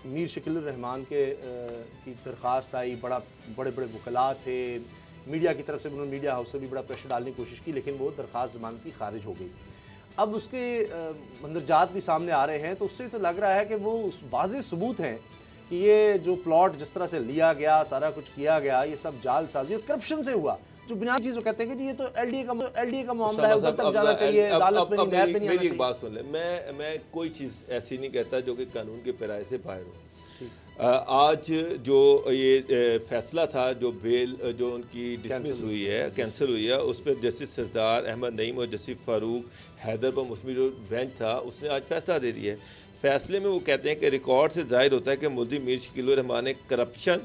मीर शकील रहमान की दरख्वास्त आई, बड़े बड़े वकला थे, मीडिया की तरफ से उन्होंने मीडिया हाउस से भी बड़ा प्रेशर डालने की कोशिश की, लेकिन वो दरख्वास्त ज़मानती खारिज हो गई। अब उसके मंदरजात भी सामने आ रहे हैं, तो उससे तो लग रहा है कि वो वाज़ेह सबूत हैं कि ये जो प्लॉट जिस तरह से लिया गया, सारा कुछ किया गया, ये सब जालसाजी और करप्शन से हुआ। जो बुनियादी चीज़ वो कहते हैं कि ये तो एलडीए का मामला है, उधर तक जाना चाहिए, अदालत में नहीं, नहर पे नहीं आना चाहिए। एक बात सुन ले, मैं कोई चीज़ ऐसी नहीं कहता जो कि कानून के पैराए से बाहर हो। आज जो ये फैसला था, जो बेल जो उनकी डिसमिस हुई है, कैंसिल हुई है, उस पर जस्टिस सरदार अहमद नईम और जस्टिस फारूक हैदर पर मुस्लिम जो बेंच था उसने आज फैसला दे दिया है। फैसले में वो कहते हैं कि रिकॉर्ड से जाहिर होता है कि मुल्ज़िम मीर शकील रहमान ने करप्शन,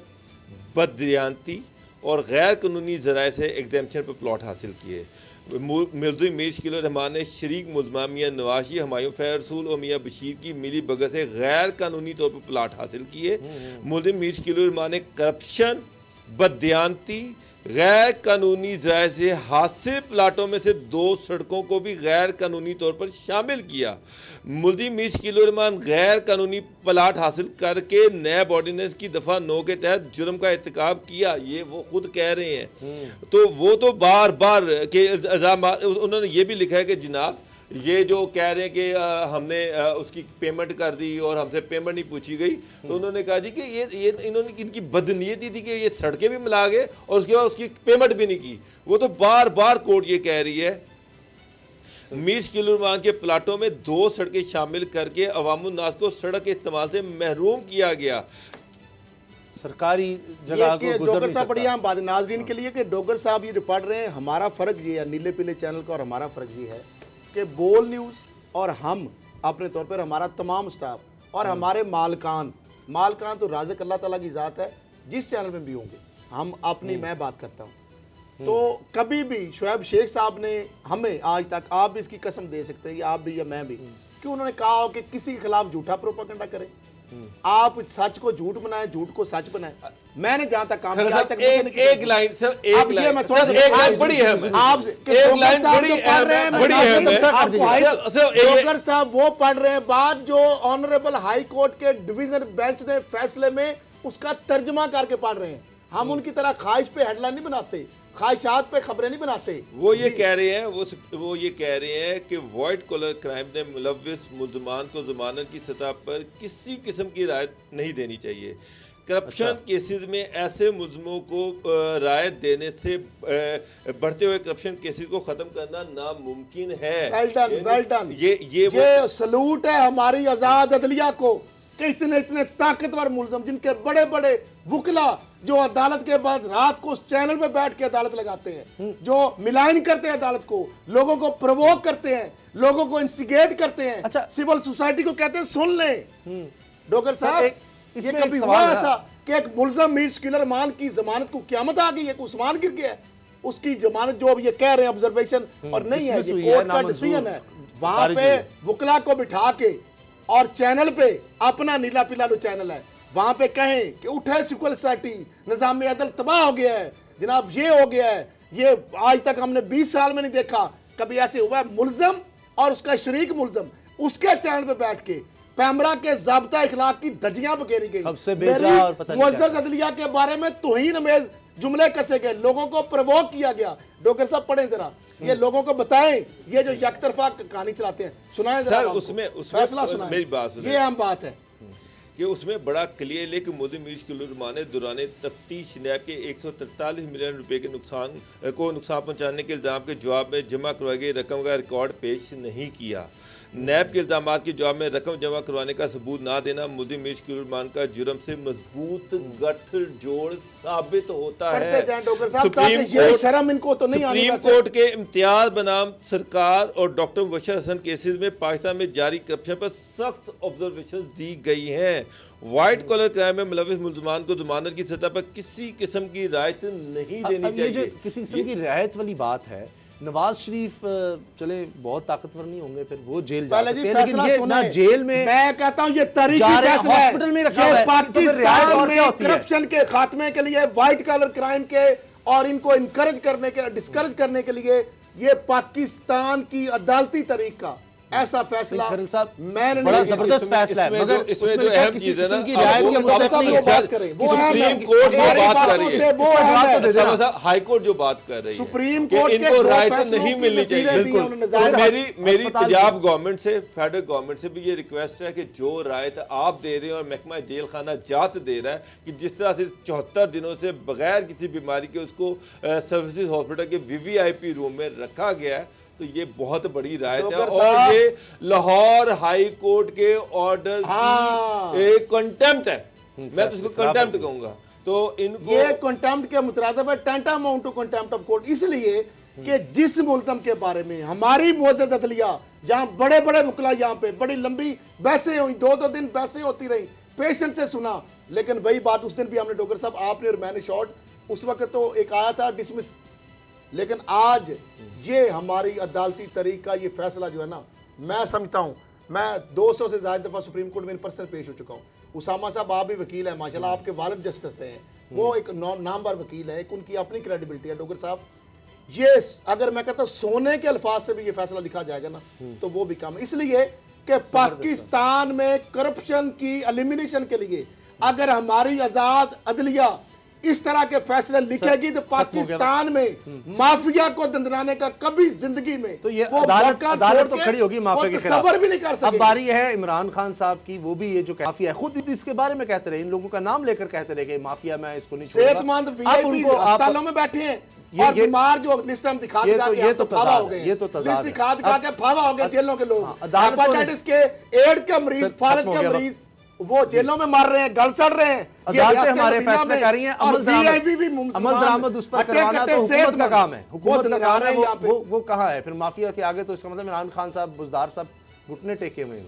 बददियानती और गैर कानूनी ज़राए से एग्जाम्पशन पर प्लॉट हासिल किए। मुल्ज़िम मीर शकील रहमान ने शरीक मुल्ज़मा मियाँ नवाशी, हुमायूं फैज़ रसूल और मियाँ बशीर की मिली भगत से गैर कानूनी तौर पर प्लाट हासिल किए। मुल्ज़िम मीर शकील रहमान ने करप्शन, बददियानती, गैर कानूनी ज़राए से हासिल प्लाटों में से 2 सड़कों को भी गैर कानूनी तौर पर शामिल किया। मुल्ज़िम मीर शकील रहमान गैर कानूनी प्लाट हासिल करके नैब ऑर्डिनेंस की दफ़ा 9 के तहत जुर्म का इर्तिकाब किया, ये वो खुद कह रहे हैं। तो वो तो बार बार के उन्होंने ये भी लिखा है कि जनाब ये जो कह रहे हैं कि हमने उसकी पेमेंट कर दी और हमसे पेमेंट नहीं पूछी गई, तो उन्होंने कहा जी कि ये इन्होंने इनकी बदनीयती थी कि ये सड़कें भी मिला गए और उसके बाद उसकी पेमेंट भी नहीं की। वो तो बार बार कोर्ट ये कह रही है। मीर शकील रहमान के प्लाटों में 2 सड़कें शामिल करके अवामुन्नास को सड़क के इस्तेमाल से महरूम किया गया। सरकारी जगह को गुजर डोगर साहब बढ़िया बात नाजरीन के लिए कि डोगर साहब ये पढ़ रहे हैं। हमारा फ़र्क ये है, नीले पीले चैनल का और हमारा फ़र्क ये है कि बोल न्यूज़ और हम अपने तौर पर हमारा तमाम स्टाफ और हमारे मालकान तो राज़िक अल्लाह ताला की ज़ात है, जिस चैनल में भी होंगे हम अपनी मैं बात करता हूँ, तो कभी भी शुएब शेख साहब ने हमें आज तक, आप भी इसकी कसम दे सकते हैं, आप भी या मैं भी, कि उन्होंने कहा हो कि किसी के खिलाफ झूठा प्रोपेगेंडा करें, आप सच को झूठ बनाएं, झूठ को सच बनाएं। मैंने जहां तक काम किया तक एक लाइन से एक लाइन मैं थोड़ा एक लाइन बड़ी है, आप एक लाइन बड़ी है डोगर साहब वो पढ़ रहे हैं, बात जो ऑनरेबल हाई कोर्ट के डिवीजन बेंच ने फैसले में उसका तर्जमा करके पढ़ रहे हैं। हम उनकी तरह ख्वाहिश पे हेडलाइन नहीं बनाते, ख्वाहिशात पे खबरें नहीं बनाते। वो ये कह रहे हैं वो ये कह रहे हैं कि वाइट कॉलर क्राइम ने मुलव्विस मुल्ज़मान को ज़मानत की सतह पर किसी किस्म की राहत नहीं देनी चाहिए। करप्शन केसेस में ऐसे मुल्ज़िमों को राहत देने से बढ़ते हुए करप्शन केसेस को ख़त्म करना नामुमकिन है। Well done. ये सलूट है हमारी आज़ाद अदलिया को कि इतने ताकतवर मुल्ज़िम जिनके बड़े बड़े वकला जो अदालत के बाद रात को उस चैनल पे बैठ के अदालत लगाते हैं, जो मिलान करते हैं अदालत को, लोगों को प्रवोक करते हैं, लोगों को इंस्टिगेट करते हैं। अच्छा, सिविल सोसाइटी को कहते हैं सुन ले। डोगर साहब ये कभी हुआ ऐसा कि एक मुल्ज़िम मीर शकील रहमान की जमानत को क़यामत आ गई है, उस्मान गिर गया है, उसकी जमानत जो अब ये कह रहे हैं ऑब्जर्वेशन और नहीं है, ये कोर्ट का डिसीजन है, वहां पे वकला को बिठा के और चैनल पे अपना नीला पीला जो चैनल है वहां पे कहें कि उठे सिविल सोसाइटी, निजाम अदल तबाह हो गया है जनाब, ये हो गया है, ये आज तक हमने 20 साल में नहीं देखा कभी ऐसे हुआ है। मुल्ज़िम और उसका शरीक मुल्ज़िम उसके चैनल पे बैठ के पैमरा के ज़ाब्ता इखलाक की धज्जियां बखेरी गई, मुअज़्ज़ज़ अदलिया के बारे में तौहीन अमेज़ जुमले कसे गए, लोगों को प्रवोक किया गया। डॉक्टर साहब पढ़ें जरा, ये लोगों को बताएं, ये जो यकतरफा कहानी चलाते हैं सुनाएं जरा, उसमें फैसला सुनाएं, मेरी बात ये अहम बात है कि उसमें बड़ा क्लियर है कि मुल्ज़िम मीर शकील रहमान ने दौरान तफ्तीश नैब के 143 मिलियन रुपए के नुकसान पहुंचाने के इल्ज़ाम के जवाब में जमा करवाई गई रकम का रिकॉर्ड पेश नहीं किया। नैब के इल्ज़ाम के जवाब में रकम जमा करवाने का सबूत ना देना मुल्ज़िम मीर शकील रहमान का जुर्म से मजबूत गठजोड़ साबित होता है। सुप्रीम कोर्ट के इम्तियाज बनाम सरकार और डॉक्टर मुबशर हसन केसेस में पाकिस्तान में जारी करप्शन पर सख्त ऑब्जर्वेशन दी गई हैं। वाइट कॉलर क्राइम में मुलव्विस मुल्ज़मान को ज़मानत की सतह पर किसी किस्म की राहत नहीं देनी चाहिए। किसी किस्म की रियायत वाली बात है, नवाज शरीफ चले बहुत ताकतवर नहीं होंगे, फिर वो जेल जा सकते हैं, लेकिन ये ना जेल में, मैं कहता हूं ये तारीखी फैसला है, हॉस्पिटल में रखा हुआ है, पाकिस्तान में करप्शन के खात्मे के लिए, व्हाइट कॉलर क्राइम के और इनको इनकरेज करने के, डिस्करेज करने के लिए ये पाकिस्तान की अदालती तरीका ऐसा फैसला खलील साहब, मैंने बड़ा नहीं जबरदस्त फैसला है, मगर इसमें जो अहम चीज है ना, की रियायत की मुस्तहक नहीं है। बात करें, वो सुप्रीम कोर्ट जो बात कर रही है, हाई कोर्ट जो बात कर रही है सुप्रीम कि कोर्ट के इनको दो राहत फैसलों नहीं की मिलनी नज़ीरें चाहिए। दी हैं बिल्कुल। उन्होंने तो ज़ाहिर मेरी अस्पताल पंजाब गवर्नमेंट से, फेडरल गवर्नमेंट से भी ये रिक्वेस्ट है कि जो रायत आप दे रहे हैं और महकमा जेल खाना जात दे रहा है कि जिस तरह से 74 दिनों से बगैर किसी बीमारी के उसको सर्विसेज हॉस्पिटल के वीवीआईपी रूम में रखा गया है, तो ये बहुत बड़ी रायत है और ये लाहौर हाई कोर्ट के ऑर्डर की एक कंटेम्प्ट है। मैं तो इसको कंटेम्प्ट कहूंगा। तो इनको ये कंटेम्प्ट के मुतरादिफ है, टेंटामाउंट टू कंटेम्प्ट ऑफ कोर्ट, इसलिए कि जिस मुलजम के बारे में हमारी मुअज़्ज़ज़ अदलिया, जहां बड़े बड़े मुकला, यहाँ पे बड़ी लंबी बहसें हुई, 2-2 दिन बहसें होती रही, पेशेंट से सुना, लेकिन वही बात उस दिन भी हमने डॉक्टर साहब आपने और मैंने शॉर्ट उस वक्त तो एक आया था डिसमिस, लेकिन आज ये हमारी अदालती तरीका, ये फैसला जो है ना, मैं समझता हूँ, मैं 200 से ज़्यादा दफ़ा सुप्रीम कोर्ट में इन पर्सन पेश हो चुका हूँ। उसामा साहब आप भी वकील है माशाल्लाह, आपके वालिद जस्टिस हैं, वो एक नामवर वकील है, एक उनकी अपनी क्रेडिबिलिटी है। डॉक्टर साहब ये अगर मैं कहता हूँ सोने के अल्फाज से भी ये फैसला लिखा जाएगा ना तो वो भी कम, इसलिए कि पाकिस्तान में करप्शन की एलिमिनेशन के लिए अगर हमारी आज़ाद अदलिया इस तरह के फैसले लिखेगी तो पाकिस्तान में माफिया को दंदनाने का कभी जिंदगी में तो ये अदालत तो खड़ी होगी माफिया के खिलाफ। सबर भी नहीं कर सकते। अब बारी है इमरान खान साहब की, वो भी ये जो माफिया है खुद इसके बारे में कहते रहे, इन लोगों का नाम लेकर कहते रहे कि माफिया मैं इसको नहीं छोड़ूंगा। सेहतमंद वीआईपी अस्पतालों में बैठे हैं और बीमार जो लिस्ट हम दिखा दिखा के फावा हो गए, लिस्ट दिखा दिखा के फावा हो गए जेलों के लोग, हेपेटाइटिस के, एड्स के मरीज, फालज के मरीज वो जेलों में मार रहे हैं, गल सड़ रहे हैं। अदालतें हमारे फैसले कर रही हैं, अमल दरामद उस पर करवाना तो हुकूमत का काम है, हुकूमत का काम है। वो कहाँ है फिर माफिया के आगे? तो इसका मतलब इमरान खान साहब, बुज़दार साहब घुटने टेके हुए हैं।